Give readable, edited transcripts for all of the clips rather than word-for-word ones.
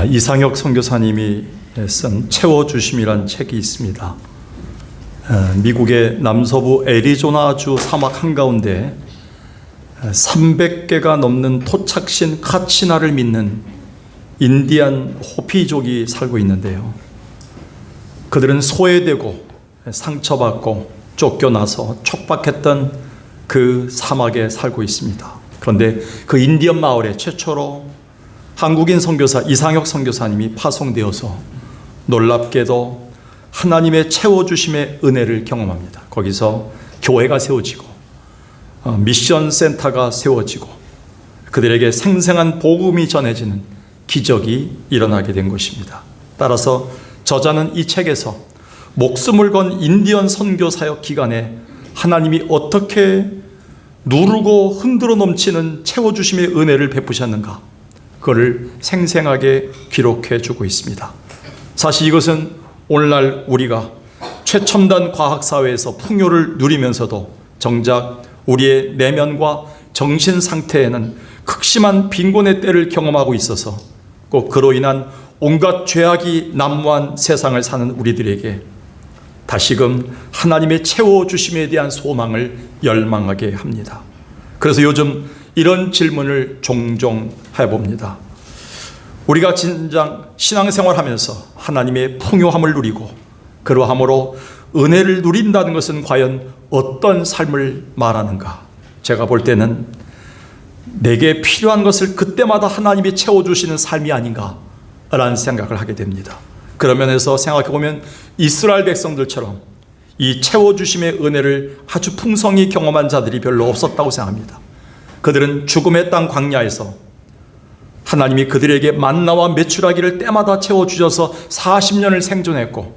이상혁 선교사님이 쓴 채워주심이란 책이 있습니다. 미국의 남서부 애리조나주 사막 한가운데 300개가 넘는 토착신 카치나를 믿는 인디안 호피족이 살고 있는데요. 그들은 소외되고 상처받고 쫓겨나서 촉박했던 그 사막에 살고 있습니다. 그런데 그 인디언 마을에 최초로 한국인 선교사 이상혁 선교사님이 파송되어서 놀랍게도 하나님의 채워주심의 은혜를 경험합니다. 거기서 교회가 세워지고 미션 센터가 세워지고 그들에게 생생한 복음이 전해지는 기적이 일어나게 된 것입니다. 따라서 저자는 이 책에서 목숨을 건 인디언 선교 사역 기간에 하나님이 어떻게 누르고 흔들어 넘치는 채워주심의 은혜를 베푸셨는가, 그것을 생생하게 기록해 주고 있습니다. 사실 이것은 오늘날 우리가 최첨단 과학사회에서 풍요를 누리면서도 정작 우리의 내면과 정신 상태에는 극심한 빈곤의 때를 경험하고 있어서 꼭 그로 인한 온갖 죄악이 난무한 세상을 사는 우리들에게 다시금 하나님의 채워주심에 대한 소망을 열망하게 합니다. 그래서 요즘 이런 질문을 종종 해봅니다. 우리가 진정 신앙생활하면서 하나님의 풍요함을 누리고 그러함으로 은혜를 누린다는 것은 과연 어떤 삶을 말하는가? 제가 볼 때는 내게 필요한 것을 그때마다 하나님이 채워주시는 삶이 아닌가라는 생각을 하게 됩니다. 그런 면에서 생각해보면 이스라엘 백성들처럼 이 채워주심의 은혜를 아주 풍성히 경험한 자들이 별로 없었다고 생각합니다. 그들은 죽음의 땅 광야에서 하나님이 그들에게 만나와 메추라기를 때마다 채워주셔서 40년을 생존했고,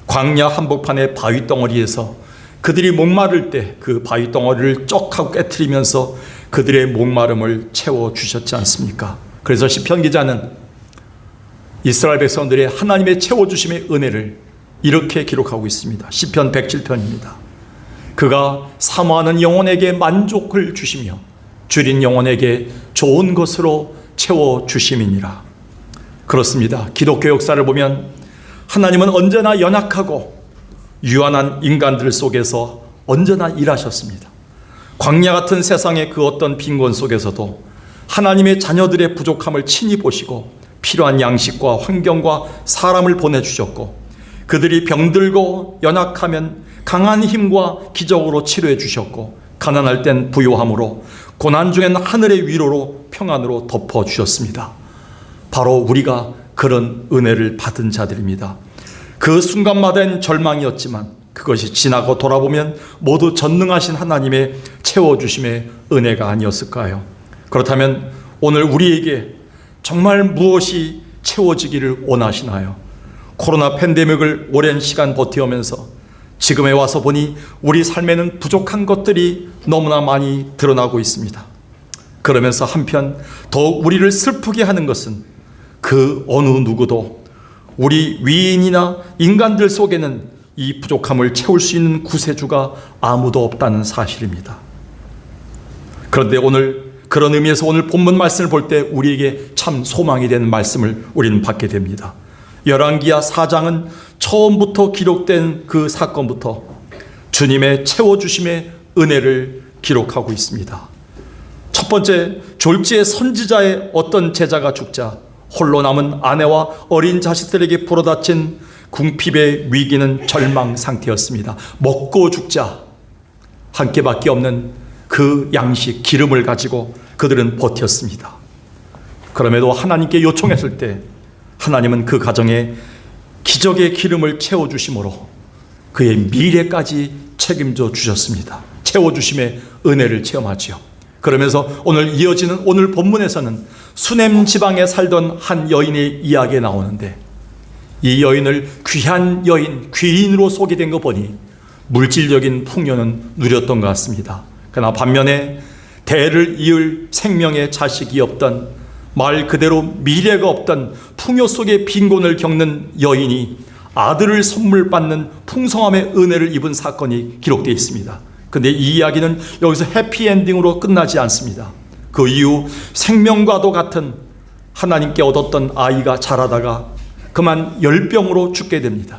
광야 한복판의 바위 덩어리에서 그들이 목마를 때 그 바위 덩어리를 쩍하고 깨트리면서 그들의 목마름을 채워주셨지 않습니까? 그래서 시편 기자는 이스라엘 백성들의 하나님의 채워주심의 은혜를 이렇게 기록하고 있습니다. 시편 107편입니다. 그가 사모하는 영혼에게 만족을 주시며 줄인 영혼에게 좋은 것으로 채워주심이니라. 그렇습니다. 기독교 역사를 보면 하나님은 언제나 연약하고 유한한 인간들 속에서 언제나 일하셨습니다. 광야 같은 세상의 그 어떤 빈곤 속에서도 하나님의 자녀들의 부족함을 친히 보시고 필요한 양식과 환경과 사람을 보내주셨고, 그들이 병들고 연약하면 강한 힘과 기적으로 치료해 주셨고, 가난할 땐 부요함으로, 고난 중엔 하늘의 위로로 평안으로 덮어주셨습니다. 바로 우리가 그런 은혜를 받은 자들입니다. 그 순간마다는 절망이었지만 그것이 지나고 돌아보면 모두 전능하신 하나님의 채워주심의 은혜가 아니었을까요? 그렇다면 오늘 우리에게 정말 무엇이 채워지기를 원하시나요? 코로나 팬데믹을 오랜 시간 버티면서 지금에 와서 보니 우리 삶에는 부족한 것들이 너무나 많이 드러나고 있습니다. 그러면서 한편 더욱 우리를 슬프게 하는 것은 그 어느 누구도 우리 위인이나 인간들 속에는 이 부족함을 채울 수 있는 구세주가 아무도 없다는 사실입니다. 그런데 오늘 그런 의미에서 오늘 본문 말씀을 볼 때 우리에게 참 소망이 되는 말씀을 우리는 받게 됩니다. 열왕기하 4장은 처음부터 기록된 그 사건부터 주님의 채워주심의 은혜를 기록하고 있습니다. 첫 번째, 졸지에 선지자의 어떤 제자가 죽자 홀로 남은 아내와 어린 자식들에게 불어닥친 궁핍의 위기는 절망 상태였습니다. 먹고 죽자 한 개밖에 없는 그 양식, 기름을 가지고 그들은 버텼습니다. 그럼에도 하나님께 요청했을 때 하나님은 그 가정에 기적의 기름을 채워주심으로 그의 미래까지 책임져 주셨습니다. 채워주심의 은혜를 체험하지요. 그러면서 오늘 이어지는 오늘 본문에서는 수넴 지방에 살던 한 여인의 이야기가 나오는데, 이 여인을 귀한 여인, 귀인으로 소개된 거 보니 물질적인 풍요는 누렸던 것 같습니다. 그러나 반면에 대를 이을 생명의 자식이 없던, 말 그대로 미래가 없던 풍요 속의 빈곤을 겪는 여인이 아들을 선물 받는 풍성함의 은혜를 입은 사건이 기록되어 있습니다. 그런데 이 이야기는 여기서 해피엔딩으로 끝나지 않습니다. 그 이후 생명과도 같은 하나님께 얻었던 아이가 자라다가 그만 열병으로 죽게 됩니다.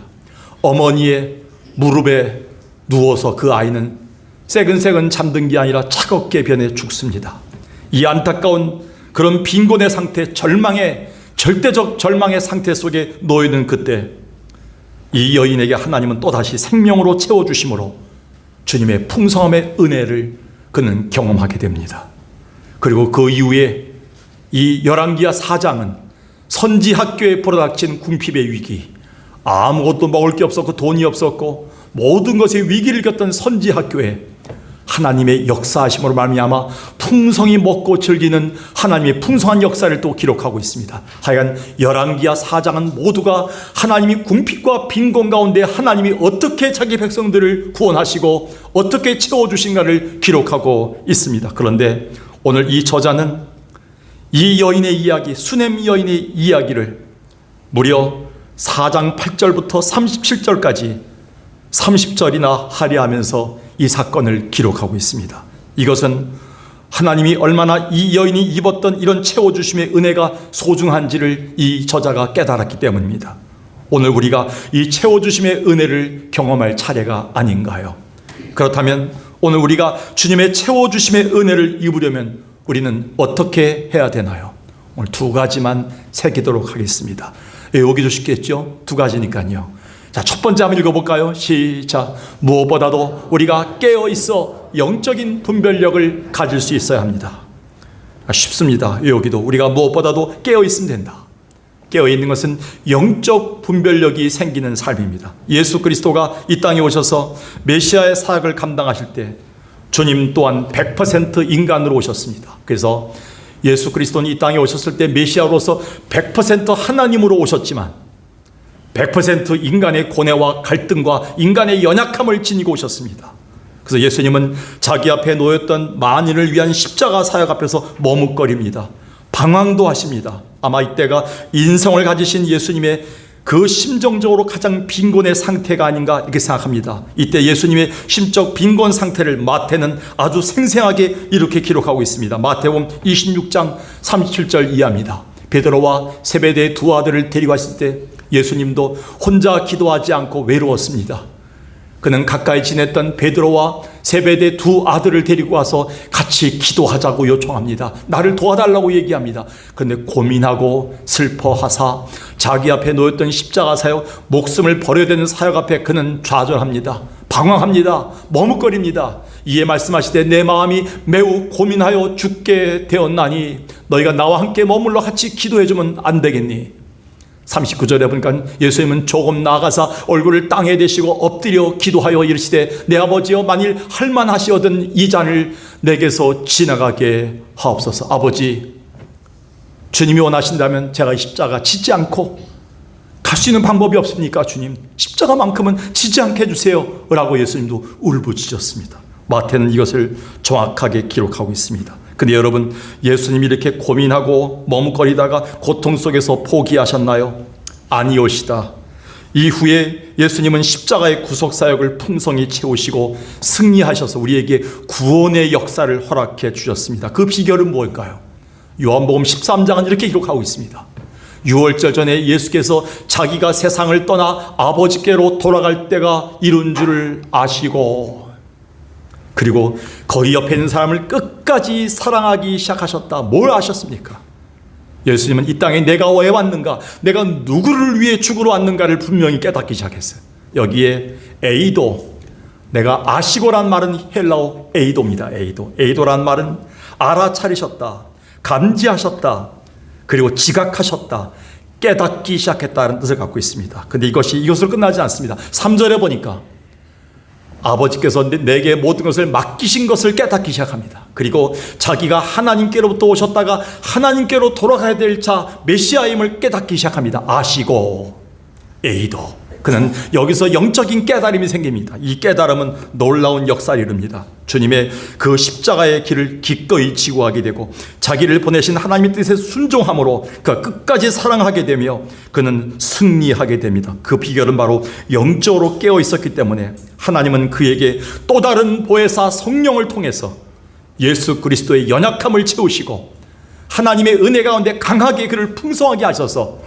어머니의 무릎에 누워서 그 아이는 새근새근 잠든 게 아니라 차갑게 변해 죽습니다. 이 안타까운 그런 빈곤의 상태, 절대적 절망의 상태 속에 놓여있는 그때 이 여인에게 하나님은 또다시 생명으로 채워주심으로 주님의 풍성함의 은혜를 그는 경험하게 됩니다. 그리고 그 이후에 이 열왕기하 4장은 선지학교에 불어닥친 궁핍의 위기, 아무것도 먹을 게 없었고 돈이 없었고 모든 것에 위기를 겪던 선지학교에 하나님의 역사하심으로 말미암아 풍성히 먹고 즐기는 하나님의 풍성한 역사를 또 기록하고 있습니다. 하여간 열왕기하 4장은 모두가 하나님이 궁핍과 빈곤 가운데 하나님이 어떻게 자기 백성들을 구원하시고 어떻게 채워주신가를 기록하고 있습니다. 그런데 오늘 이 저자는 이 여인의 이야기, 수넴 여인의 이야기를 무려 4장 8절부터 37절까지 30절이나 할애하면서 이 사건을 기록하고 있습니다. 이것은 하나님이 얼마나 이 여인이 입었던 이런 채워주심의 은혜가 소중한지를 이 저자가 깨달았기 때문입니다. 오늘 우리가 이 채워주심의 은혜를 경험할 차례가 아닌가요? 그렇다면 오늘 우리가 주님의 채워주심의 은혜를 입으려면 우리는 어떻게 해야 되나요? 오늘 두 가지만 새기도록 하겠습니다. 외우기도 쉽겠죠? 두 가지니까요. 자, 첫 번째 한번 읽어볼까요? 시작. 무엇보다도 우리가 깨어있어 영적인 분별력을 가질 수 있어야 합니다. 쉽습니다. 외우기도. 우리가 무엇보다도 깨어있으면 된다. 깨어있는 것은 영적 분별력이 생기는 삶입니다. 예수 그리스도가 이 땅에 오셔서 메시아의 사역을 감당하실 때 주님 또한 100% 인간으로 오셨습니다. 그래서 예수 그리스도는 이 땅에 오셨을 때 메시아로서 100% 하나님으로 오셨지만 100% 인간의 고뇌와 갈등과 인간의 연약함을 지니고 오셨습니다. 그래서 예수님은 자기 앞에 놓였던 만인을 위한 십자가 사역 앞에서 머뭇거립니다. 방황도 하십니다. 아마 이때가 인성을 가지신 예수님의 그 심정적으로 가장 빈곤의 상태가 아닌가 이렇게 생각합니다. 이때 예수님의 심적 빈곤 상태를 마태는 아주 생생하게 이렇게 기록하고 있습니다. 마태복음 26장 37절 이하입니다. 베드로와 세베대의 두 아들을 데리고 왔을 때 예수님도 혼자 기도하지 않고 외로웠습니다. 그는 가까이 지냈던 베드로와 세베대 두 아들을 데리고 와서 같이 기도하자고 요청합니다. 나를 도와달라고 얘기합니다. 그런데 고민하고 슬퍼하사 자기 앞에 놓였던 십자가 사역, 목숨을 버려야 되는 사역 앞에 그는 좌절합니다. 방황합니다. 머뭇거립니다. 이에 말씀하시되 내 마음이 매우 고민하여 죽게 되었나니 너희가 나와 함께 머물러 같이 기도해주면 안 되겠니? 39절에 보니까 예수님은 조금 나아가서 얼굴을 땅에 대시고 엎드려 기도하여 이르시되 내 아버지여 만일 할만하시거든 이 잔을 내게서 지나가게 하옵소서. 아버지, 주님이 원하신다면 제가 이 십자가 지지 않고 갈 수 있는 방법이 없습니까? 주님, 십자가만큼은 지지 않게 해주세요 라고 예수님도 울부짖었습니다. 마태는 이것을 정확하게 기록하고 있습니다. 근데 여러분, 예수님이 이렇게 고민하고 머뭇거리다가 고통 속에서 포기하셨나요? 아니오시다. 이후에 예수님은 십자가의 구속사역을 풍성히 채우시고 승리하셔서 우리에게 구원의 역사를 허락해 주셨습니다. 그 비결은 뭘까요? 요한복음 13장은 이렇게 기록하고 있습니다. 6월절 전에 예수께서 자기가 세상을 떠나 아버지께로 돌아갈 때가 이룬 줄을 아시고 그리고 거리 옆에 있는 사람을 끝까지 사랑하기 시작하셨다. 뭘 아셨습니까? 예수님은 이 땅에 내가 왜 왔는가, 내가 누구를 위해 죽으러 왔는가를 분명히 깨닫기 시작했어요. 여기에 에이도, 내가 아시고란 말은 헬라어 에이도입니다. 에이도란 말은 알아차리셨다, 감지하셨다, 그리고 지각하셨다, 깨닫기 시작했다는 뜻을 갖고 있습니다. 근데 이것으로 끝나지 않습니다. 3절에 보니까 아버지께서 내게 모든 것을 맡기신 것을 깨닫기 시작합니다. 그리고 자기가 하나님께로부터 오셨다가 하나님께로 돌아가야 될 자 메시아임을 깨닫기 시작합니다. 아시고 에이도. 그는 여기서 영적인 깨달음이 생깁니다. 이 깨달음은 놀라운 역사를 이룹니다. 주님의 그 십자가의 길을 기꺼이 지고하게 되고 자기를 보내신 하나님의 뜻에 순종함으로 그가 끝까지 사랑하게 되며 그는 승리하게 됩니다. 그 비결은 바로 영적으로 깨어 있었기 때문에 하나님은 그에게 또 다른 보혜사 성령을 통해서 예수 그리스도의 연약함을 채우시고 하나님의 은혜 가운데 강하게 그를 풍성하게 하셔서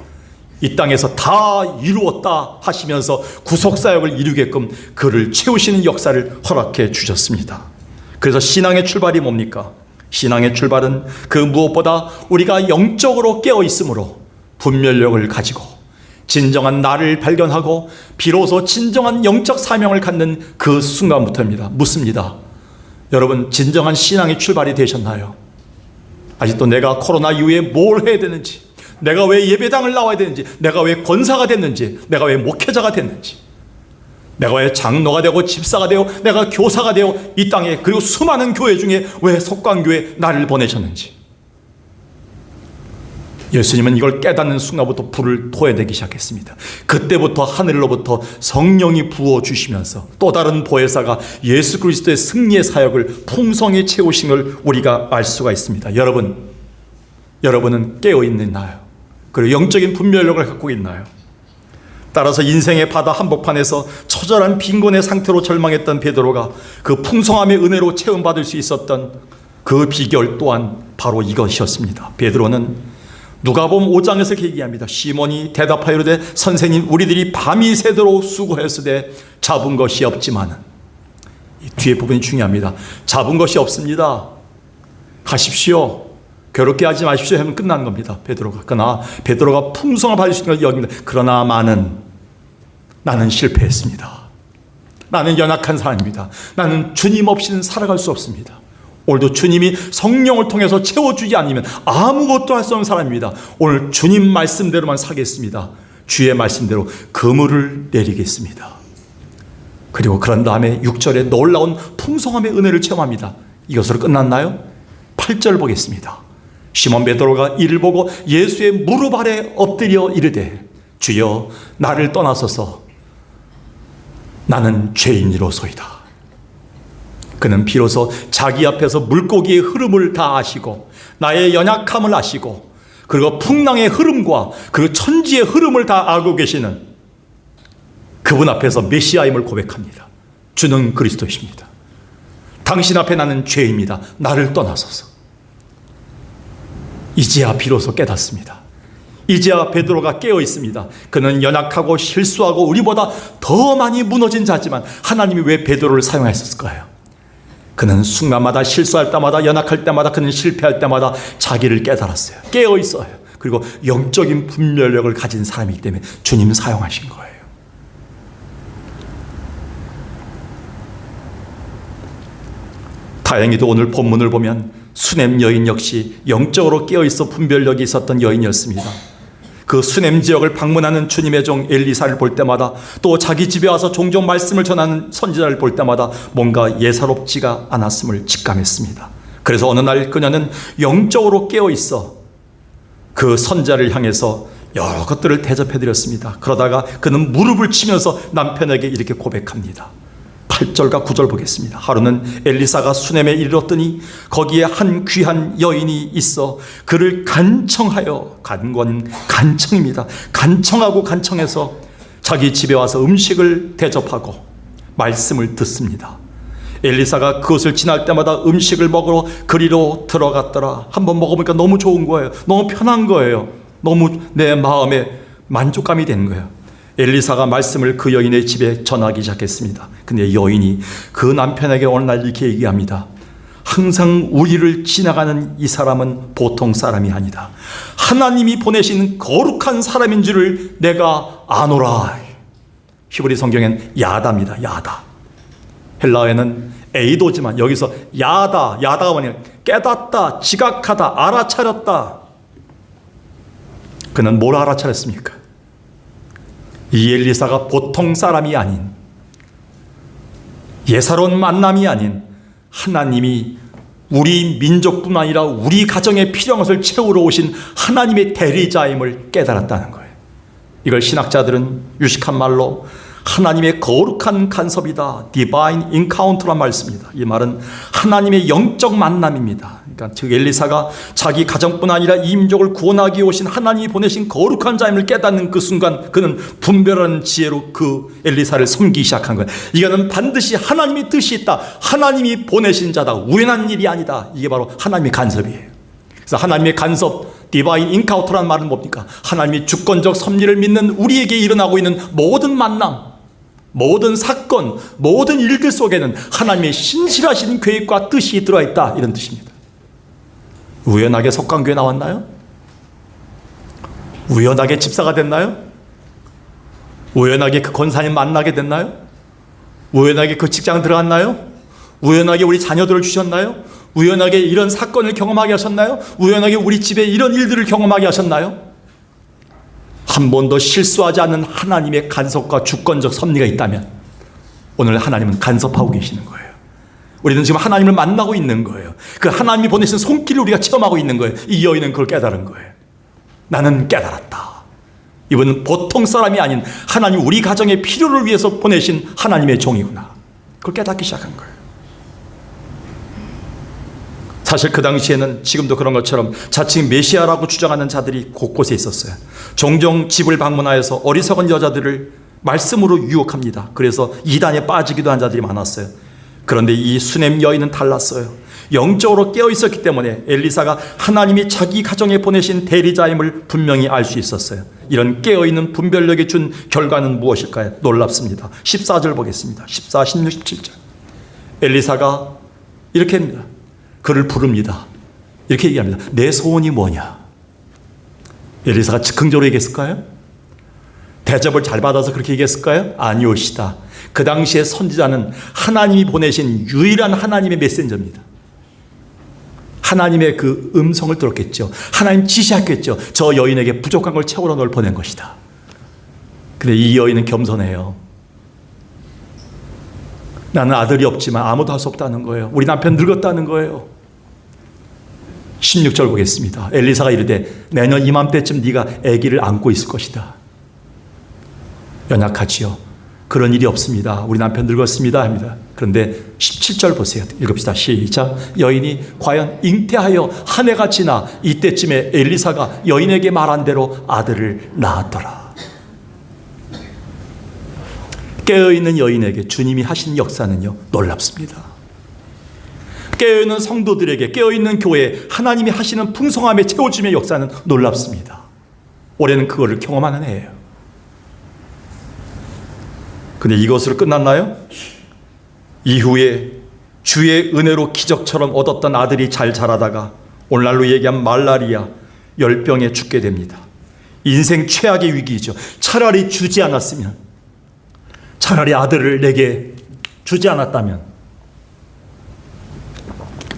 이 땅에서 다 이루었다 하시면서 구속사역을 이루게끔 그를 채우시는 역사를 허락해 주셨습니다. 그래서 신앙의 출발이 뭡니까? 신앙의 출발은 그 무엇보다 우리가 영적으로 깨어 있으므로 분별력을 가지고 진정한 나를 발견하고 비로소 진정한 영적 사명을 갖는 그 순간부터입니다. 묻습니다. 여러분, 진정한 신앙의 출발이 되셨나요? 아직도 내가 코로나 이후에 뭘 해야 되는지, 내가 왜 예배당을 나와야 되는지, 내가 왜 권사가 됐는지, 내가 왜 목회자가 됐는지, 내가 왜 장로가 되고 집사가 되고 내가 교사가 되고 이 땅에 그리고 수많은 교회 중에 왜 석광교회에 나를 보내셨는지, 예수님은 이걸 깨닫는 순간부터 불을 토해내기 시작했습니다. 그때부터 하늘로부터 성령이 부어주시면서 또 다른 보혜사가 예수 그리스도의 승리의 사역을 풍성히 채우신 걸 우리가 알 수가 있습니다. 여러분은 깨어있나요? 그리고 영적인 분별력을 갖고 있나요? 따라서 인생의 바다 한복판에서 처절한 빈곤의 상태로 절망했던 베드로가 그 풍성함의 은혜로 체험받을 수 있었던 그 비결 또한 바로 이것이었습니다. 베드로는 누가복음 5장에서 이렇게 얘기합니다. 시몬이 대답하여 이르되 선생님, 우리들이 밤이 새도록 수고했으되 잡은 것이 없지만은, 이 뒤에 부분이 중요합니다. 잡은 것이 없습니다. 가십시오. 괴롭게 하지 마십시오 하면 끝난 겁니다. 그러나 베드로가 풍성을 받을 수 있는 걸 여깁니다. 그러나 나는 실패했습니다. 나는 연약한 사람입니다. 나는 주님 없이는 살아갈 수 없습니다. 오늘도 주님이 성령을 통해서 채워주지 않으면 아무것도 할 수 없는 사람입니다. 오늘 주님 말씀대로만 살겠습니다. 주의 말씀대로 그물을 내리겠습니다. 그리고 그런 다음에 6절에 놀라운 풍성함의 은혜를 체험합니다. 이것으로 끝났나요? 8절 보겠습니다. 시몬 베드로가 이를 보고 예수의 무릎 아래 엎드려 이르되 주여, 나를 떠나소서 나는 죄인이로소이다. 그는 비로소 자기 앞에서 물고기의 흐름을 다 아시고 나의 연약함을 아시고 그리고 풍랑의 흐름과 그 천지의 흐름을 다 알고 계시는 그분 앞에서 메시아임을 고백합니다. 주는 그리스도이십니다. 당신 앞에 나는 죄입니다. 나를 떠나소서. 이제야 비로소 깨닫습니다. 이제야 베드로가 깨어 있습니다. 그는 연약하고 실수하고 우리보다 더 많이 무너진 자지만 하나님이 왜 베드로를 사용하셨을까요? 그는 순간마다 실수할 때마다, 연약할 때마다, 그는 실패할 때마다 자기를 깨달았어요. 깨어 있어요. 그리고 영적인 분별력을 가진 사람이기 때문에 주님 사용하신 거예요. 다행히도 오늘 본문을 보면 수넴 여인 역시 영적으로 깨어 있어 분별력이 있었던 여인이었습니다. 그 수넴 지역을 방문하는 주님의 종 엘리사를 볼 때마다, 또 자기 집에 와서 종종 말씀을 전하는 선지자를 볼 때마다 뭔가 예사롭지가 않았음을 직감했습니다. 그래서 어느 날 그녀는 영적으로 깨어 있어 그 선지자를 향해서 여러 것들을 대접해드렸습니다. 그러다가 그는 무릎을 치면서 남편에게 이렇게 고백합니다. 8절과 9절 보겠습니다. 하루는 엘리사가 수넴에 이르렀더니 거기에 한 귀한 여인이 있어 그를 간청하여, 간청입니다. 간청해서 자기 집에 와서 음식을 대접하고 말씀을 듣습니다. 엘리사가 그것을 지날 때마다 음식을 먹으러 그리로 들어갔더라. 한번 먹어보니까 너무 좋은 거예요. 너무 편한 거예요. 너무 내 마음에 만족감이 되는 거예요. 엘리사가 말씀을 그 여인의 집에 전하기 시작했습니다. 근데 여인이 그 남편에게 어느 날 이렇게 얘기합니다. 항상 우리를 지나가는 이 사람은 보통 사람이 아니다. 하나님이 보내신 거룩한 사람인 줄을 내가 아노라. 히브리 성경엔 야다입니다. 야다. 헬라어에는 에이도지만 여기서 야다가 뭐냐면 깨닫다, 지각하다, 알아차렸다. 그는 뭘 알아차렸습니까? 이 엘리사가 보통 사람이 아닌, 예사로운 만남이 아닌 하나님이 우리 민족뿐만 아니라 우리 가정의 필요한 것을 채우러 오신 하나님의 대리자임을 깨달았다는 거예요. 이걸 신학자들은 유식한 말로 하나님의 거룩한 간섭이다, Divine Encounter란 말을 씁니다. 이 말은 하나님의 영적 만남입니다. 그러니까 즉 엘리사가 자기 가정뿐 아니라 이 민족을 구원하기 위해 오신 하나님이 보내신 거룩한 자임을 깨닫는 그 순간 그는 분별하는 지혜로 그 엘리사를 섬기기 시작한 거예요. 이거는 반드시 하나님의 뜻이 있다. 하나님이 보내신 자다. 우연한 일이 아니다. 이게 바로 하나님의 간섭이에요. 그래서 하나님의 간섭, 디바인 인카우터라는 말은 뭡니까? 하나님이 주권적 섭리를 믿는 우리에게 일어나고 있는 모든 만남, 모든 사건, 모든 일들 속에는 하나님의 신실하신 계획과 뜻이 들어있다, 이런 뜻입니다. 우연하게 석강교회 나왔나요? 우연하게 집사가 됐나요? 우연하게 그 권사님 만나게 됐나요? 우연하게 그 직장 들어갔나요? 우연하게 우리 자녀들을 주셨나요? 우연하게 이런 사건을 경험하게 하셨나요? 우연하게 우리 집에 이런 일들을 경험하게 하셨나요? 한 번도 실수하지 않는 하나님의 간섭과 주권적 섭리가 있다면 오늘 하나님은 간섭하고 계시는 거예요. 우리는 지금 하나님을 만나고 있는 거예요. 그 하나님이 보내신 손길을 우리가 체험하고 있는 거예요. 이 여인은 그걸 깨달은 거예요. 나는 깨달았다. 이분은 보통 사람이 아닌 하나님 우리 가정의 필요를 위해서 보내신 하나님의 종이구나. 그걸 깨닫기 시작한 거예요. 사실 그 당시에는 지금도 그런 것처럼 자칭 메시아라고 주장하는 자들이 곳곳에 있었어요. 종종 집을 방문하여서 어리석은 여자들을 말씀으로 유혹합니다. 그래서 이단에 빠지기도 한 자들이 많았어요. 그런데 이 수넴 여인은 달랐어요. 영적으로 깨어 있었기 때문에 엘리사가 하나님이 자기 가정에 보내신 대리자임을 분명히 알 수 있었어요. 이런 깨어있는 분별력이 준 결과는 무엇일까요? 놀랍습니다. 14절 보겠습니다. 14, 16, 17절. 엘리사가 이렇게 합니다. 그를 부릅니다. 이렇게 얘기합니다. 내 소원이 뭐냐? 엘리사가 즉흥적으로 얘기했을까요? 대접을 잘 받아서 그렇게 얘기했을까요? 아니오시다. 그 당시에 선지자는 하나님이 보내신 유일한 하나님의 메신저입니다. 하나님의 그 음성을 들었겠죠. 하나님 지시했겠죠. 저 여인에게 부족한 걸 채우러 널 보낸 것이다. 근데 이 여인은 겸손해요. 나는 아들이 없지만 아무도 할 수 없다는 거예요. 우리 남편 늙었다는 거예요. 16절 보겠습니다. 엘리사가 이르되 내년 이맘때쯤 네가 아기를 안고 있을 것이다. 연약하지요. 그런 일이 없습니다. 우리 남편 늙었습니다 합니다. 그런데 17절 보세요. 읽읍시다. 시작. 여인이 과연 잉태하여 한 해가 지나 이때쯤에 엘리사가 여인에게 말한 대로 아들을 낳았더라. 깨어있는 여인에게 주님이 하신 역사는요, 놀랍습니다. 깨어있는 성도들에게, 깨어있는 교회에 하나님이 하시는 풍성함의 채워줌의 역사는 놀랍습니다. 올해는 그거를 경험하는 해예요. 근데 이것으로 끝났나요? 이후에 주의 은혜로 기적처럼 얻었던 아들이 잘 자라다가 오늘날로 얘기한 말라리아 열병에 죽게 됩니다. 인생 최악의 위기이죠. 차라리 주지 않았으면, 차라리 아들을 내게 주지 않았다면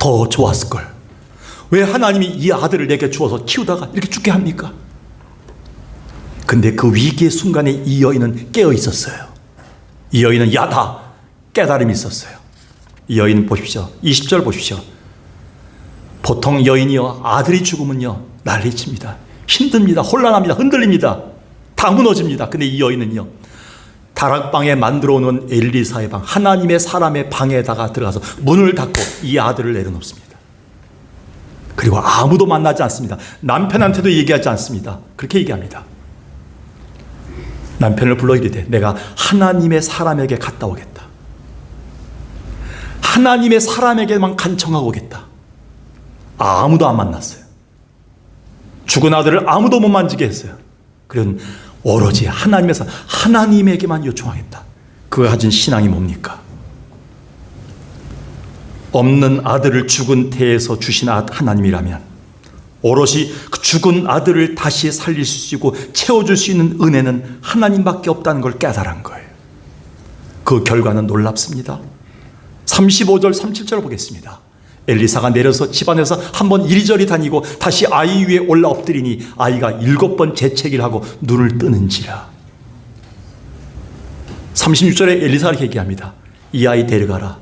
더 좋았을걸. 왜 하나님이 이 아들을 내게 주어서 키우다가 이렇게 죽게 합니까? 근데 그 위기의 순간에 이 여인은 깨어 있었어요. 이 여인은 야다 깨달음이 있었어요. 이 여인 보십시오. 20절 보십시오. 보통 여인이요, 아들이 죽으면요 난리칩니다. 힘듭니다. 혼란합니다. 흔들립니다. 다 무너집니다. 근데 이 여인은요, 다락방에 만들어 놓은 엘리사의 방, 하나님의 사람의 방에다가 들어가서 문을 닫고 이 아들을 내려놓습니다. 그리고 아무도 만나지 않습니다. 남편한테도 얘기하지 않습니다. 그렇게 얘기합니다. 남편을 불러 이르되 내가 하나님의 사람에게 갔다 오겠다. 하나님의 사람에게만 간청하고 오겠다. 아무도 안 만났어요. 죽은 아들을 아무도 못 만지게 했어요. 그런 오로지 하나님에서 하나님에게만 요청하겠다. 그가 가진 신앙이 뭡니까? 없는 아들을 죽은 태에서 주신 하나님이라면 오롯이 그 죽은 아들을 다시 살릴 수 있고 채워줄 수 있는 은혜는 하나님밖에 없다는 걸 깨달은 거예요. 그 결과는 놀랍습니다. 35절 37절 보겠습니다. 엘리사가 내려서 집안에서 한번 이리저리 다니고 다시 아이 위에 올라 엎드리니 아이가 7번 재채기를 하고 눈을 뜨는지라. 36절에 엘리사가 이렇게 얘기합니다. 이 아이 데려가라.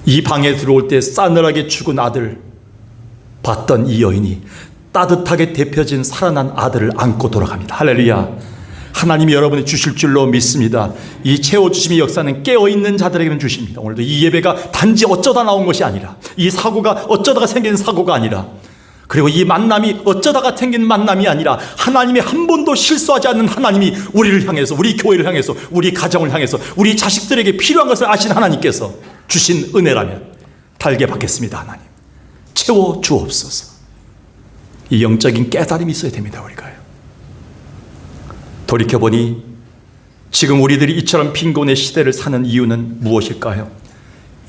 이 방에 들어올 때 싸늘하게 죽은 아들 봤던 이 여인이 따뜻하게 데펴진 살아난 아들을 안고 돌아갑니다. 할렐루야. 하나님이 여러분이 주실 줄로 믿습니다. 이 채워주심의 역사는 깨어있는 자들에게는 주십니다. 오늘도 이 예배가 단지 어쩌다 나온 것이 아니라, 이 사고가 어쩌다가 생긴 사고가 아니라, 그리고 이 만남이 어쩌다가 생긴 만남이 아니라 하나님이 한 번도 실수하지 않는 하나님이 우리를 향해서, 우리 교회를 향해서, 우리 가정을 향해서, 우리 자식들에게 필요한 것을 아신 하나님께서 주신 은혜라면 달게 받겠습니다. 하나님 채워주옵소서. 이 영적인 깨달음이 있어야 됩니다. 우리가요. 돌이켜보니 지금 우리들이 이처럼 빈곤의 시대를 사는 이유는 무엇일까요?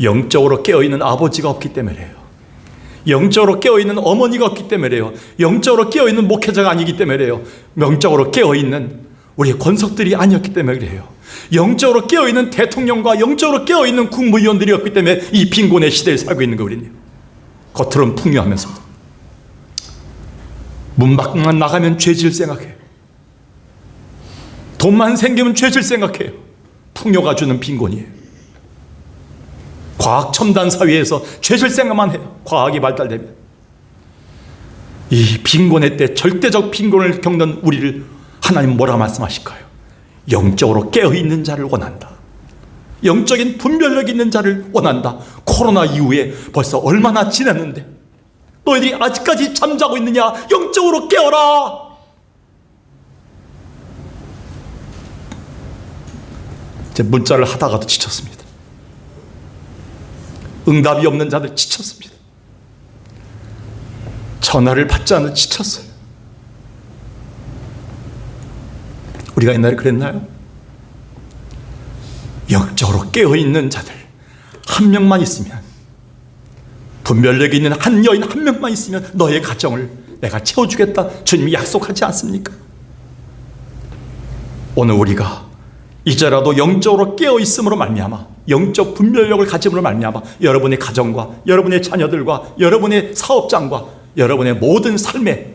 영적으로 깨어있는 아버지가 없기 때문이에요. 영적으로 깨어있는 어머니가 없기 때문이에요. 영적으로 깨어있는 목회자가 아니기 때문이에요. 영적으로 깨어있는 우리의 권석들이 아니었기 때문에 그래요. 영적으로 깨어있는 대통령과 영적으로 깨어있는 국무위원들이 없기 때문에 이 빈곤의 시대에 살고 있는 거거든요. 겉으로는 풍요하면서도 문 밖만 나가면 죄질 생각해요. 돈만 생기면 죄질 생각해요. 풍요가 주는 빈곤이에요. 과학 첨단 사회에서 죄질 생각만 해요. 과학이 발달되면. 이 빈곤의 때 절대적 빈곤을 겪는 우리를 하나님 뭐라 말씀하실까요? 영적으로 깨어있는 자를 원한다. 영적인 분별력 있는 자를 원한다. 코로나 이후에 벌써 얼마나 지났는데 너희들이 아직까지 잠자고 있느냐? 영적으로 깨어라. 제 문자를 하다가도 지쳤습니다. 응답이 없는 자들 지쳤습니다. 전화를 받지 않는 지쳤어요. 우리가 옛날에 그랬나요? 영적으로 깨어있는 자들 한 명만 있으면, 분별력 있는 한 여인 한 명만 있으면 너의 가정을 내가 채워주겠다 주님이 약속하지 않습니까? 오늘 우리가 이제라도 영적으로 깨어있음으로 말미암아, 영적 분별력을 가짐으로 말미암아 여러분의 가정과 여러분의 자녀들과 여러분의 사업장과 여러분의 모든 삶에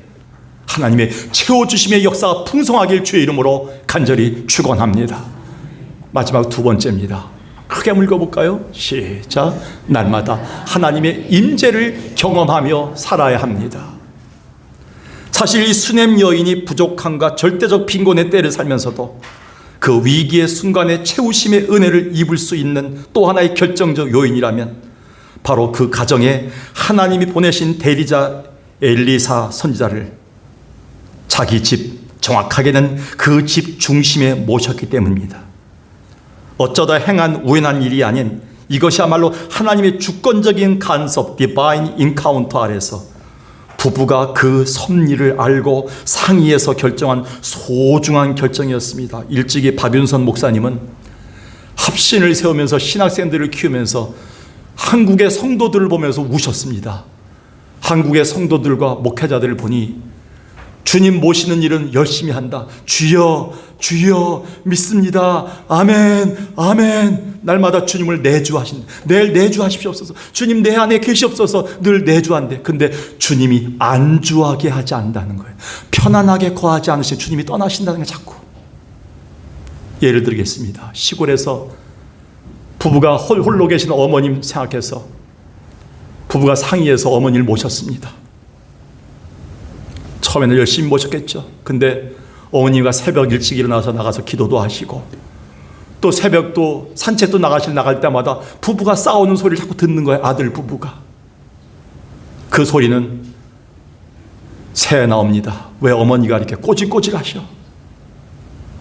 하나님의 채워주심의 역사가 풍성하길 주의 이름으로 간절히 축원합니다. 마지막 두 번째입니다. 크게 한번 읽어볼까요? 시작. 날마다 하나님의 임재를 경험하며 살아야 합니다. 사실 이 수넴 여인이 부족함과 절대적 빈곤의 때를 살면서도 그 위기의 순간에 채우심의 은혜를 입을 수 있는 또 하나의 결정적 요인이라면 바로 그 가정에 하나님이 보내신 대리자 엘리사 선지자를 자기 집, 정확하게는 그 집 중심에 모셨기 때문입니다. 어쩌다 행한 우연한 일이 아닌 이것이야말로 하나님의 주권적인 간섭, 디바인 인카운터 아래서 부부가 그 섭리를 알고 상의해서 결정한 소중한 결정이었습니다. 일찍이 박윤선 목사님은 합신을 세우면서 신학생들을 키우면서 한국의 성도들을 보면서 우셨습니다. 한국의 성도들과 목회자들을 보니 주님 모시는 일은 열심히 한다. 주여, 주여 믿습니다. 아멘, 아멘. 날마다 주님을 내주하신다. 내일 내주하십시옵소서. 주님 내 안에 계시옵소서. 늘 내주한대. 근데 주님이 안주하게 하지 않는다는 거예요. 편안하게 거하지 않으시면 주님이 떠나신다는 게 자꾸. 예를 들겠습니다. 시골에서 부부가 홀로 계신 어머님 생각해서 부부가 상의해서 어머니를 모셨습니다. 처음에는 열심히 모셨겠죠. 근데 어머니가 새벽 일찍 일어나서 나가서 기도도 하시고 또 새벽도 산책도 나갈 때마다 부부가 싸우는 소리를 자꾸 듣는 거예요. 아들 부부가. 그 소리는 새에 나옵니다. 왜 어머니가 이렇게 꼬질꼬질 하셔?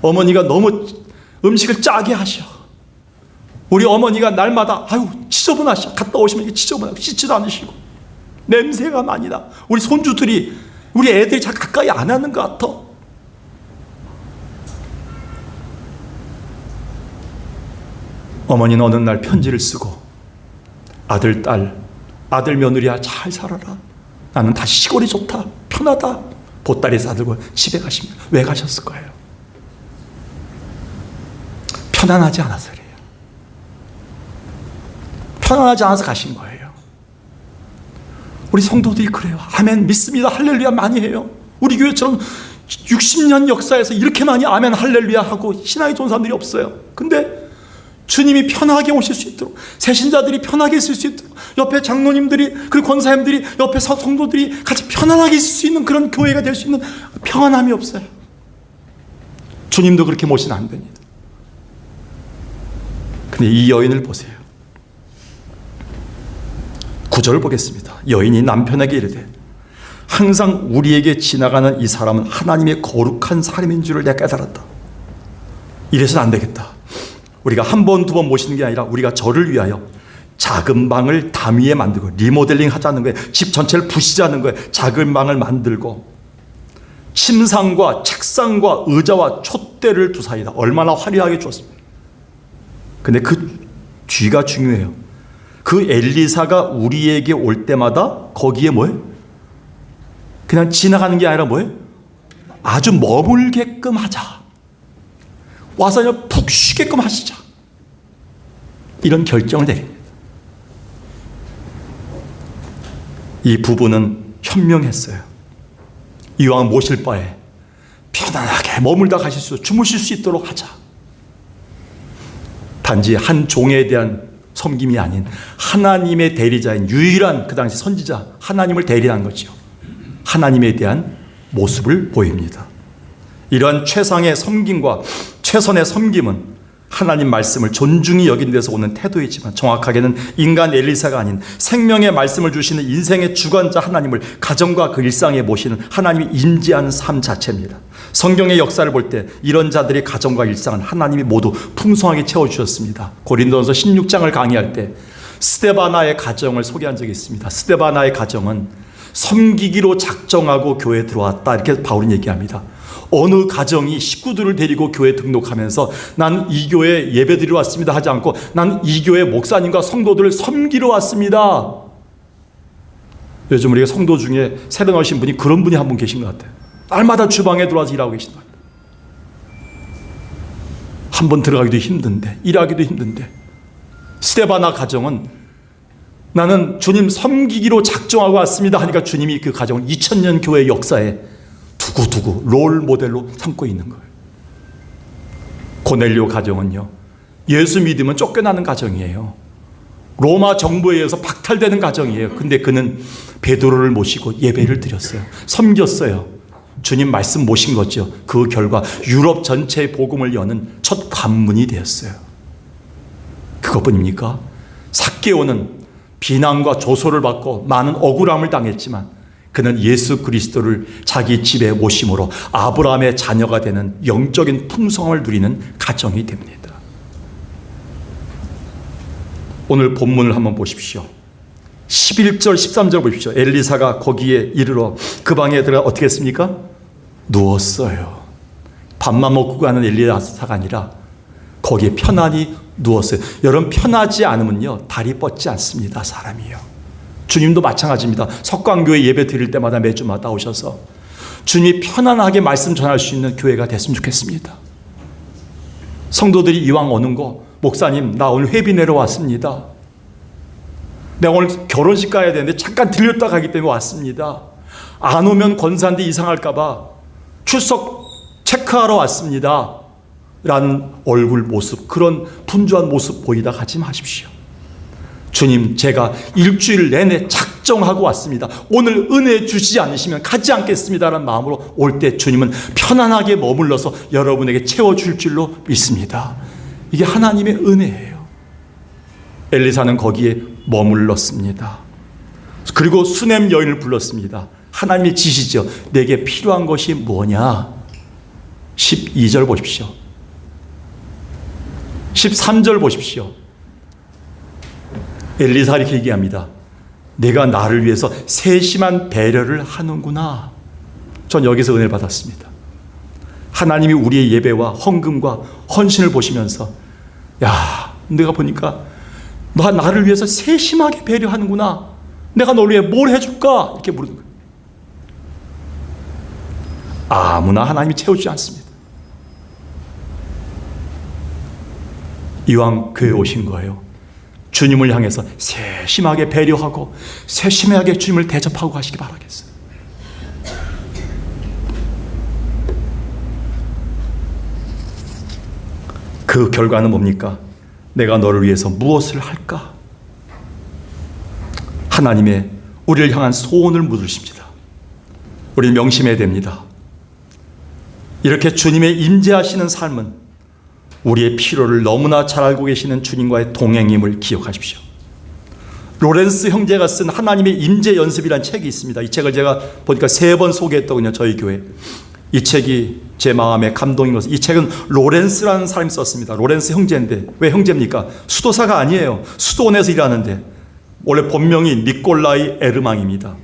어머니가 너무 음식을 짜게 하셔. 우리 어머니가 날마다 지저분하셔. 갔다 오시면 이게 지저분하고 씻지도 않으시고 냄새가 많이 나. 우리 손주들이 우리 애들이 잘 가까이 안 하는 것 같아. 어머니는 어느 날 편지를 쓰고 아들, 딸, 아들, 며느리야 잘 살아라. 나는 다시 시골이 좋다. 편하다. 보따리 싸들고 집에 가십니다. 왜 가셨을 거예요? 편안하지 않아서 그래요. 편안하지 않아서 가신 거예요. 우리 성도들이 그래요. 아멘 믿습니다. 할렐루야 많이 해요. 우리 교회처럼 60년 역사에서 이렇게 많이 아멘 할렐루야 하고 신앙이 좋은 사람들이 없어요. 근데 주님이 편하게 오실 수 있도록, 새신자들이 편하게 있을 수 있도록, 옆에 장로님들이 그리고 권사님들이 옆에 성도들이 같이 편안하게 있을 수 있는 그런 교회가 될 수 있는 평안함이 없어요. 주님도 그렇게 모시면 안 됩니다. 근데 이 여인을 보세요. 9절 보겠습니다. 여인이 남편에게 이르되 항상 우리에게 지나가는 이 사람은 하나님의 거룩한 사람인 줄을 내가 깨달았다. 이래서는 안 되겠다. 우리가 한 번, 두 번 모시는 게 아니라 우리가 저를 위하여 작은 방을 담위에 만들고 리모델링 하자는 거예요. 집 전체를 부시자는 거예요. 작은 방을 만들고 침상과 책상과 의자와 촛대를 두사이다. 얼마나 화려하게 주었습니다. 근데 그 뒤가 중요해요. 그 엘리사가 우리에게 올 때마다 거기에 뭐예요? 그냥 지나가는 게 아니라 뭐예요? 아주 머물게끔 하자. 와서 그냥 푹 쉬게끔 하시자. 이런 결정을 내립니다. 이 부부는 현명했어요. 이왕 모실 바에 편안하게 머물다 가실 수, 주무실 수 있도록 하자. 단지 한 종에 대한 섬김이 아닌 하나님의 대리자인 유일한 그 당시 선지자 하나님을 대리한 거죠. 하나님에 대한 모습을 보입니다. 이러한 최상의 섬김과 최선의 섬김은 하나님 말씀을 존중히 여긴 데서 오는 태도이지만 정확하게는 인간 엘리사가 아닌 생명의 말씀을 주시는 인생의 주관자 하나님을 가정과 그 일상에 모시는 하나님이 임재하는 삶 자체입니다. 성경의 역사를 볼 때 이런 자들의 가정과 일상은 하나님이 모두 풍성하게 채워주셨습니다. 고린도전서 16장을 강의할 때 스데바나의 가정을 소개한 적이 있습니다. 스데바나의 가정은 섬기기로 작정하고 교회에 들어왔다, 이렇게 바울은 얘기합니다. 어느 가정이 식구들을 데리고 교회에 등록하면서 난 이 교회에 예배드리러 왔습니다 하지 않고 난 이 교회 목사님과 성도들을 섬기러 왔습니다. 요즘 우리가 성도 중에 새로 나오신 분이 그런 분이 한 분 계신 것 같아요. 날마다 주방에 들어와서 일하고 계신 것 같아요. 한 번 들어가기도 힘든데, 일하기도 힘든데. 스데바나 가정은 나는 주님 섬기기로 작정하고 왔습니다 하니까 주님이 그 가정을 2000년 교회 역사에 두고두고 롤 모델로 삼고 있는 거예요. 고넬료 가정은요, 예수 믿으면 쫓겨나는 가정이에요. 로마 정부에 의해서 박탈되는 가정이에요. 근데 그는 베드로를 모시고 예배를 드렸어요. 섬겼어요. 주님 말씀 모신 거죠. 그 결과 유럽 전체의 복음을 여는 첫 관문이 되었어요. 그것뿐입니까? 삭개오는 비난과 조소를 받고 많은 억울함을 당했지만 그는 예수 그리스도를 자기 집에 모심으로 아브라함의 자녀가 되는 영적인 풍성을 누리는 가정이 됩니다. 오늘 본문을 한번 보십시오. 11절 13절 보십시오. 엘리사가 거기에 이르러 그 방에 들어가 어떻게 했습니까? 누웠어요. 밥만 먹고 가는 엘리사가 아니라 거기에 편안히 누웠어요. 여러분, 편하지 않으면요 다리 뻗지 않습니다. 사람이요. 주님도 마찬가지입니다. 석광교회 예배 드릴 때마다 매주마다 오셔서 주님이 편안하게 말씀 전할 수 있는 교회가 됐으면 좋겠습니다. 성도들이 이왕 오는 거, 목사님 나 오늘 회비 내러 왔습니다. 내가 오늘 결혼식 가야 되는데 잠깐 들렸다 가기 때문에 왔습니다. 안 오면 권사인데 이상할까 봐 출석 체크하러 왔습니다 라는 얼굴 모습, 그런 분주한 모습 보이다 가지 마십시오. 주님, 제가 일주일 내내 작정하고 왔습니다. 오늘 은혜 주시지 않으시면 가지 않겠습니다라는 마음으로 올 때 주님은 편안하게 머물러서 여러분에게 채워줄 줄로 믿습니다. 이게 하나님의 은혜예요. 엘리사는 거기에 머물렀습니다. 그리고 수넴 여인을 불렀습니다. 하나님의 지시죠. 내게 필요한 것이 뭐냐? 12절 보십시오. 13절 보십시오. 엘리사가 이렇게 얘기합니다. 내가 나를 위해서 세심한 배려를 하는구나. 전 여기서 은혜를 받았습니다. 하나님이 우리의 예배와 헌금과 헌신을 보시면서 야, 내가 보니까 너 나를 위해서 세심하게 배려하는구나. 내가 너를 위해 뭘 해줄까? 이렇게 물는 거예요. 아무나 하나님이 채워주지 않습니다. 이왕 교회에 오신 거예요. 주님을 향해서 세심하게 배려하고 세심하게 주님을 대접하고 가시기 바라겠어요. 그 결과는 뭡니까? 내가 너를 위해서 무엇을 할까? 하나님의 우리를 향한 소원을 묻으십니다. 우리는 명심해야 됩니다. 이렇게 주님의 임재하시는 삶은 우리의 필요를 너무나 잘 알고 계시는 주님과의 동행임을 기억하십시오. 로렌스 형제가 쓴 하나님의 임재 연습이라는 책이 있습니다. 이 책을 제가 보니까 3번 소개했더군요. 저희 교회. 이 책이 제 마음에 감동인 것은 이 책은 로렌스라는 사람이 썼습니다. 로렌스 형제인데 왜 형제입니까? 수도사가 아니에요. 수도원에서 일하는데 원래 본명이 니콜라이 에르망입니다.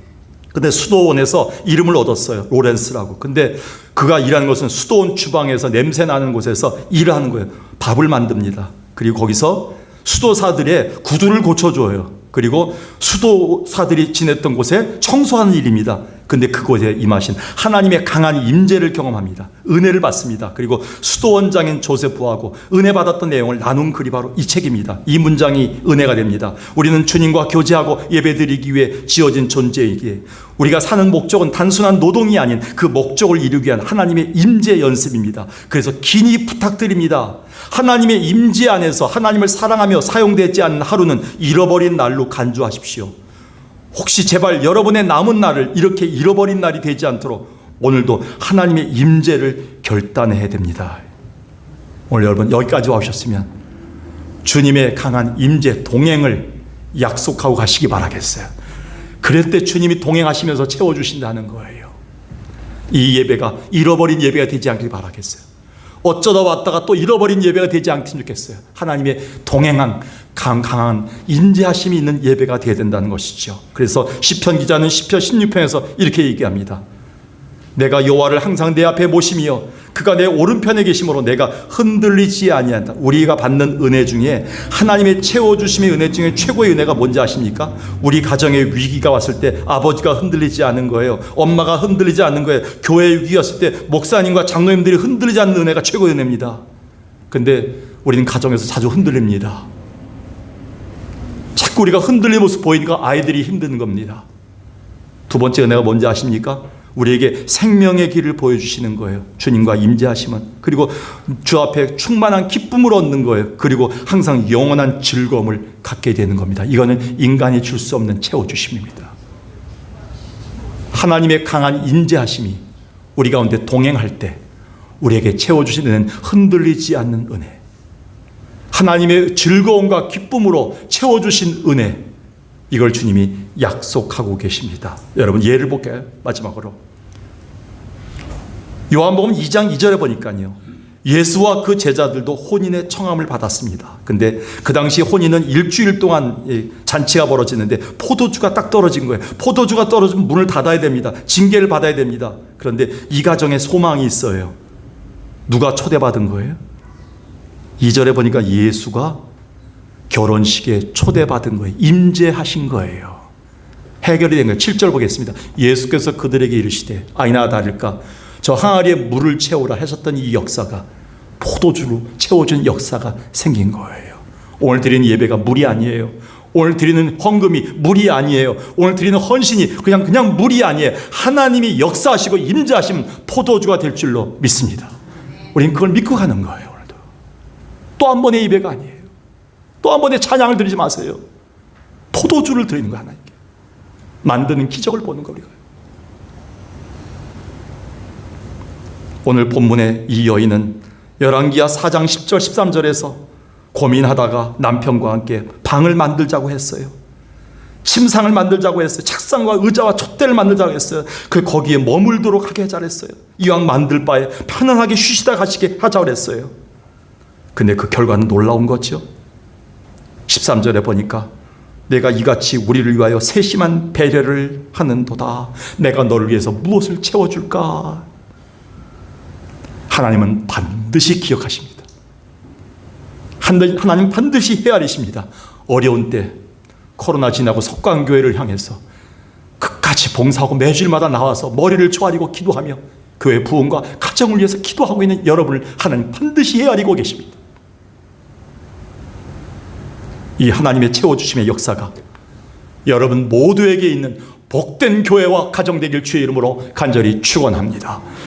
근데 수도원에서 이름을 얻었어요. 로렌스라고. 근데 그가 일하는 것은 수도원 주방에서 냄새 나는 곳에서 일을 하는 거예요. 밥을 만듭니다. 그리고 거기서 수도사들의 구두를 고쳐줘요. 그리고 수도사들이 지냈던 곳에 청소하는 일입니다. 근데 그곳에 임하신 하나님의 강한 임재를 경험합니다. 은혜를 받습니다. 그리고 수도원장인 조세프하고 은혜 받았던 내용을 나눈 글이 바로 이 책입니다. 이 문장이 은혜가 됩니다. 우리는 주님과 교제하고 예배드리기 위해 지어진 존재이기에 우리가 사는 목적은 단순한 노동이 아닌 그 목적을 이루기 위한 하나님의 임재 연습입니다. 그래서 긴히 부탁드립니다. 하나님의 임재 안에서 하나님을 사랑하며 사용되지 않는 하루는 잃어버린 날로 간주하십시오. 혹시 제발 여러분의 남은 날을 이렇게 잃어버린 날이 되지 않도록 오늘도 하나님의 임재를 결단해야 됩니다. 오늘 여러분 여기까지 와주셨으면 주님의 강한 임재 동행을 약속하고 가시기 바라겠어요. 그럴 때 주님이 동행하시면서 채워주신다는 거예요. 이 예배가 잃어버린 예배가 되지 않길 바라겠어요. 어쩌다 왔다가 또 잃어버린 예배가 되지 않겠으면 좋겠어요. 하나님의 동행한 강한 임재하심이 있는 예배가 되어야 된다는 것이죠. 그래서 시편 기자는 시편 16편에서 이렇게 얘기합니다. 내가 여호와를 항상 내 앞에 모시며 그가 내 오른편에 계심으로 내가 흔들리지 아니한다. 우리가 받는 은혜 중에 하나님의 채워주심의 은혜 중에 최고의 은혜가 뭔지 아십니까? 우리 가정에 위기가 왔을 때 아버지가 흔들리지 않은 거예요. 엄마가 흔들리지 않는 거예요. 교회에 위기가 왔을 때 목사님과 장로님들이 흔들리지 않는 은혜가 최고의 은혜입니다. 근데 우리는 가정에서 자주 흔들립니다. 자꾸 우리가 흔들리는 모습 보이니까 아이들이 힘드는 겁니다. 두 번째 은혜가 뭔지 아십니까? 우리에게 생명의 길을 보여주시는 거예요. 주님과 임재하심은. 그리고 주 앞에 충만한 기쁨을 얻는 거예요. 그리고 항상 영원한 즐거움을 갖게 되는 겁니다. 이거는 인간이 줄 수 없는 채워주심입니다. 하나님의 강한 임재하심이 우리 가운데 동행할 때 우리에게 채워주시는 흔들리지 않는 은혜, 하나님의 즐거움과 기쁨으로 채워주신 은혜, 이걸 주님이 약속하고 계십니다. 여러분 예를 볼게요. 마지막으로 요한복음 2장 2절에 보니까요, 예수와 그 제자들도 혼인의 청함을 받았습니다. 근데 그 당시 혼인은 일주일 동안 잔치가 벌어지는데 포도주가 딱 떨어진 거예요. 포도주가 떨어지면 문을 닫아야 됩니다. 징계를 받아야 됩니다. 그런데 이 가정에 소망이 있어요. 누가 초대받은 거예요? 2절에 보니까 예수가 결혼식에 초대받은 거예요. 임재하신 거예요. 해결이 된 거예요. 7절 보겠습니다. 예수께서 그들에게 이르시되 아니나 다를까 저 항아리에 물을 채우라 하셨던 이 역사가 포도주로 채워준 역사가 생긴 거예요. 오늘 드리는 예배가 물이 아니에요. 오늘 드리는 헌금이 물이 아니에요. 오늘 드리는 헌신이 그냥 물이 아니에요. 하나님이 역사하시고 임재하시면 포도주가 될 줄로 믿습니다. 우리는 그걸 믿고 가는 거예요. 오늘도 또 한 번의 예배가 아니에요. 또 한 번의 찬양을 드리지 마세요. 포도주를 드리는 거예요. 하나님께 만드는 기적을 보는 거 우리가. 오늘 본문의 이 여인은 열왕기하 4장 10절 13절에서 고민하다가 남편과 함께 방을 만들자고 했어요. 침상을 만들자고 했어요. 책상과 의자와 촛대를 만들자고 했어요. 거기에 머물도록 하게 잘했어요. 이왕 만들 바에 편안하게 쉬시다 가시게 하자고 했어요. 근데 그 결과는 놀라운 거죠. 13절에 보니까 내가 이같이 우리를 위하여 세심한 배려를 하는도다. 내가 너를 위해서 무엇을 채워줄까? 하나님은 반드시 기억하십니다. 하나님 반드시 헤아리십니다. 어려운 때 코로나 지나고 석광교회를 향해서 끝까지 봉사하고 매주일마다 나와서 머리를 조아리고 기도하며 교회 부흥과 가정을 위해서 기도하고 있는 여러분을 하나님 반드시 헤아리고 계십니다. 이 하나님의 채워주심의 역사가 여러분 모두에게 있는 복된 교회와 가정 되길 주의 이름으로 간절히 축원합니다.